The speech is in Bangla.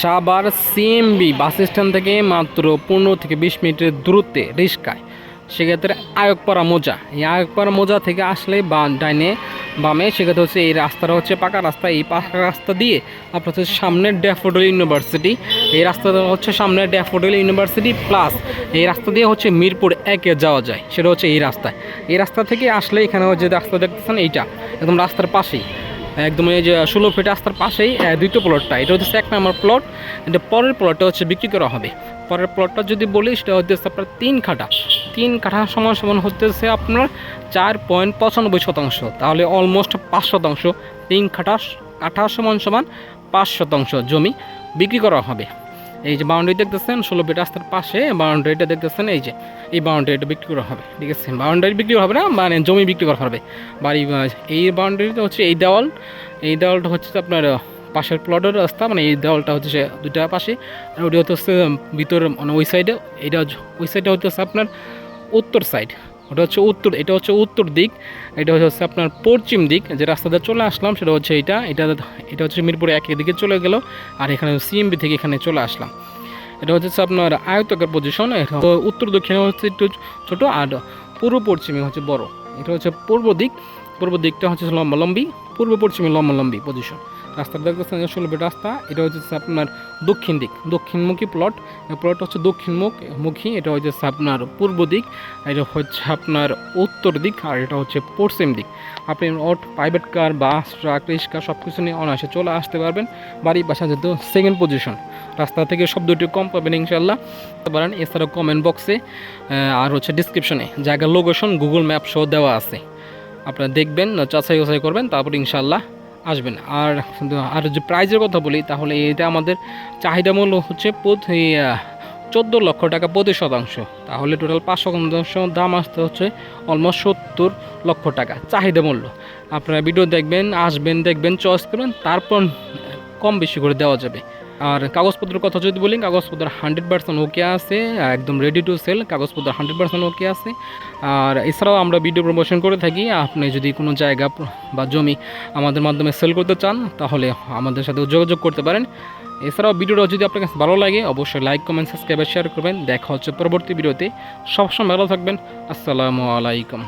সাভার সিএমবি বাস স্ট্যান্ড থেকে মাত্র 15 থেকে 20 মিনিটের দূরত্বে রিস্কায়। সেক্ষেত্রে আয়কপাড়া মোজা, এই আয়কপাড়া মোজা থেকে আসলে বা ডাইনে বামে সেক্ষেত্রে হচ্ছে এই রাস্তাটা হচ্ছে পাকা রাস্তা। এই পাকা রাস্তা দিয়ে আপনার হচ্ছে সামনে ড্যাফোডিল ইউনিভার্সিটি, এই রাস্তাটা হচ্ছে সামনে ড্যাফোডিল ইউনিভার্সিটি প্লাস এই রাস্তা দিয়ে হচ্ছে মিরপুর 1-এ যাওয়া যায়, সেটা হচ্ছে এই রাস্তায়। এই রাস্তা থেকে আসলে এখানে যে রাস্তা দেখতেছেন এইটা একদম রাস্তার পাশেই, একদম এই যে 16 ফিট রাস্তার পাশেই দ্বিতীয় প্লটটা, এটা হচ্ছে 1 নম্বর প্লট। এটা পরের প্লটটা হচ্ছে বিক্রি করা হবে। পরের প্লটটা যদি বলি সেটা হচ্ছে আপনার 3 কাঠা, 3 কাঠা সমান সমান হচ্ছে আপনার 4.95%, তাহলে অলমোস্ট 5%। 3 কাঠা সমান সমান 5% জমি বিক্রি করা হবে। এই যে বাউন্ডারি দেখতেছেন 16 ফিট রাস্তার পাশে বাউন্ডারিটা দেখতেছেন, এই যে এই বাউন্ডারিটা বিক্রি করা হবে, ঠিক আছে। বাউন্ডারি বিক্রি হবে না, মানে জমি বিক্রি করা হবে। বাড়ি এই বাউন্ডারিটা হচ্ছে এই দেওয়ালটা হচ্ছে আপনার পাশের প্লটের রাস্তা, মানে এই দেওয়ালটা হচ্ছে দুইটা পাশে, আর ওইটা হচ্ছে ভিতর মানে ওই সাইডে, এটা ওই সাইডে হচ্ছে আপনার উত্তর সাইড, ওটা হচ্ছে উত্তর, এটা হচ্ছে উত্তর দিক, এটা হচ্ছে আপনার পশ্চিম দিক। যে রাস্তাতে চলে আসলাম সেটা হচ্ছে এটা হচ্ছে মিরপুর 1-এর দিকে চলে গেল, আর এখানে সিএমবি থেকে এখানে চলে আসলাম। এটা হচ্ছে আপনার আয়তাকার পজিশন, তো উত্তর দক্ষিণে হচ্ছে একটু ছোটো, আর পূর্ব পশ্চিমে হচ্ছে বড়। এটা হচ্ছে পূর্ব দিকটা হচ্ছে লম্বালম্বি, পূর্ব পশ্চিমে লম্বালম্বি পজিশন। রাস্তাটা দেখতেছেন 16 ফিট রাস্তা। এটা হচ্ছে আপনার দক্ষিণমুখী প্লট, প্লট হচ্ছে দক্ষিণমুখী। এটা হচ্ছে আপনার পূর্ব দিক, এটা হচ্ছে আপনার উত্তর দিক, আর এটা হচ্ছে পশ্চিম দিক। আপনি প্রাইভেট কার, বাস, ট্রাক, রিক্সা সব কিছু নিয়ে অনায়াসে চলে আসতে পারবেন। বাড়ির পাশে যেহেতু সেকেন্ড পজিশন, রাস্তা থেকে শব্দটি কম পাবেন ইনশাল্লাহ পারেন। এছাড়াও কমেন্ট বক্সে আর হচ্ছে ডিসক্রিপশনে জায়গার লোকেশন গুগল ম্যাপ সহ দেওয়া আছে, আপনারা দেখবেন, যাচাই করবেন, তারপর ইনশাল্লাহ আসবেন। আর যে প্রাইজের কথা বলি, তাহলে এটা আমাদের চাহিদা মূল্য হচ্ছে 14 লক্ষ টাকা প্রতি শতাংশ, তাহলে টোটাল 5% দাম আসতে হচ্ছে অলমোস্ট 70 লক্ষ টাকা চাহিদা মূল্য। আপনারা ভিডিও দেখবেন, আসবেন, দেখবেন, চয়েস করবেন, তারপর কম বেশি করে দেওয়া যাবে। আর কাগজপত্রের কথা যদি বলি, কাগজপত্র 100% ওকে আছে, একদম রেডি টু সেল, কাগজপত্র 100% ওকে আছে। আর এছাড়াও আমরা ভিডিও প্রমোশন করে থাকি। আপনি যদি কোনো জায়গা বা জমি আমাদের মাধ্যমে সেল করতে চান, তাহলে আমাদের সাথে যোগাযোগ করতে পারেন। এছাড়াও ভিডিওটা যদি আপনার কাছে ভালো লাগে, অবশ্যই লাইক, কমেন্ট, সাবস্ক্রাইব, শেয়ার করবেন। দেখা হচ্ছে পরবর্তী ভিডিওতে। সবসময় ভালো থাকবেন। আসসালামু আলাইকুম।